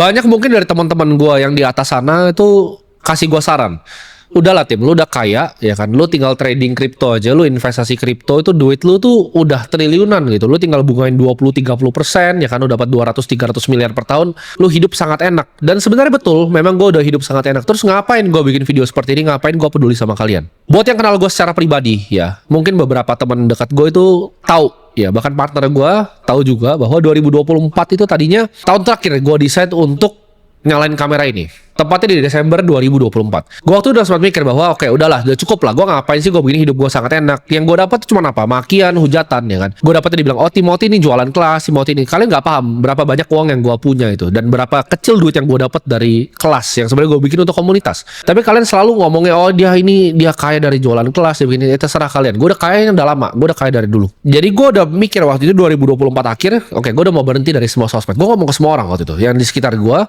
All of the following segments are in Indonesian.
Banyak mungkin dari teman-teman gue yang di atas sana itu kasih gue saran. Udahlah Tim, lu udah kaya ya kan, lu tinggal trading kripto aja, lu investasi kripto itu duit lu tuh udah triliunan gitu. Lu tinggal bungain 20-30% ya kan, lu dapat 200-300 miliar per tahun, lu hidup sangat enak. Dan sebenarnya betul, memang gue udah hidup sangat enak. Terus ngapain gue bikin video seperti ini, ngapain gue peduli sama kalian? Buat yang kenal gue secara pribadi ya, mungkin beberapa teman dekat gue itu tahu ya, bahkan partner gue tahu juga bahwa 2024 itu tadinya tahun terakhir gue decide untuk nyalain kamera ini. Tepatnya di Desember 2024. Gue waktu udah sempat mikir bahwa oke, udahlah, udah cukup lah. Gue ngapain sih gue begini, hidup gue sangat enak. Yang gue dapat cuma apa? Makian, hujatan ya kan. Gue dapetnya dibilang, oh Timothy ini jualan kelas, Timothy ini. Kalian nggak paham berapa banyak uang yang gue punya itu, dan berapa kecil duit yang gue dapat dari kelas yang sebenarnya gue bikin untuk komunitas. Tapi kalian selalu ngomongnya, oh dia kaya dari jualan kelas, dia begini. Terserah kalian. Gue udah kaya yang udah lama. Gue udah kaya dari dulu. Jadi gue udah mikir waktu itu 2024 akhir, oke, gue udah mau berhenti dari semua sosmed. Gue ngomong ke semua orang waktu itu yang di sekitar gue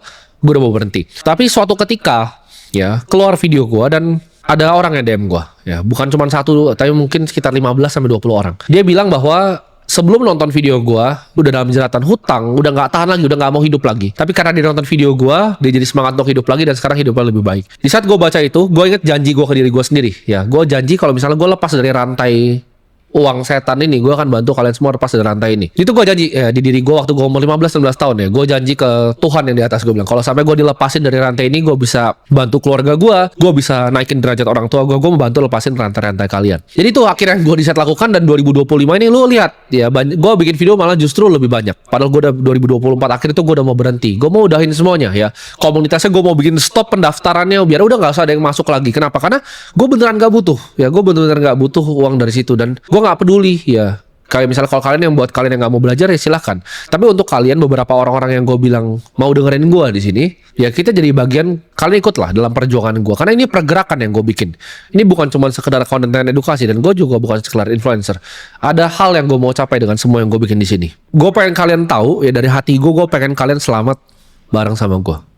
udah mau berhenti. Tapi suatu ketika ya keluar video gue dan ada orang yang DM gue ya, bukan cuma satu tapi mungkin sekitar 15-20 orang. Dia bilang bahwa sebelum nonton video gue udah dalam jeratan hutang, udah nggak tahan lagi, udah nggak mau hidup lagi. Tapi karena dia nonton video gue, dia jadi semangat untuk hidup lagi dan sekarang hidupnya lebih baik. Di saat gue baca itu, gue inget janji gue ke diri gue sendiri ya. Gue janji kalau misalnya gue lepas dari rantai uang setan ini, gue akan bantu kalian semua lepas dari rantai ini. Itu gue janji ya, di diri gue waktu gue umur 15-16 tahun ya. Gue janji ke Tuhan yang di atas, gue bilang kalau sampai gue dilepasin dari rantai ini, gue bisa bantu keluarga gue bisa naikin derajat orang tua gue mau bantu lepasin rantai-rantai kalian. Jadi itu akhirnya gue bisa lakukan, dan 2025 ini lu lihat ya, gue bikin video malah justru lebih banyak. Padahal gue udah 2024 akhir itu gue udah mau berhenti. Gue mau udahin semuanya ya. Komunitasnya gue mau bikin stop pendaftarannya biar udah nggak usah ada yang masuk lagi. Kenapa? Karena gue beneran gak butuh ya. Gue beneran gak butuh uang dari situ, dan gue nggak peduli ya. Kayak misalnya kalau kalian yang buat kalian yang nggak mau belajar ya silahkan. Tapi untuk kalian beberapa orang-orang yang gue bilang mau dengerin gue di sini, ya kita jadi bagian, kalian ikutlah dalam perjuangan gue. Karena ini pergerakan yang gue bikin. Ini bukan cuma sekedar konten dan edukasi, dan gue juga bukan sekedar influencer. Ada hal yang gue mau capai dengan semua yang gue bikin di sini. Gue pengen kalian tahu ya, dari hati gue pengen kalian selamat bareng sama gue.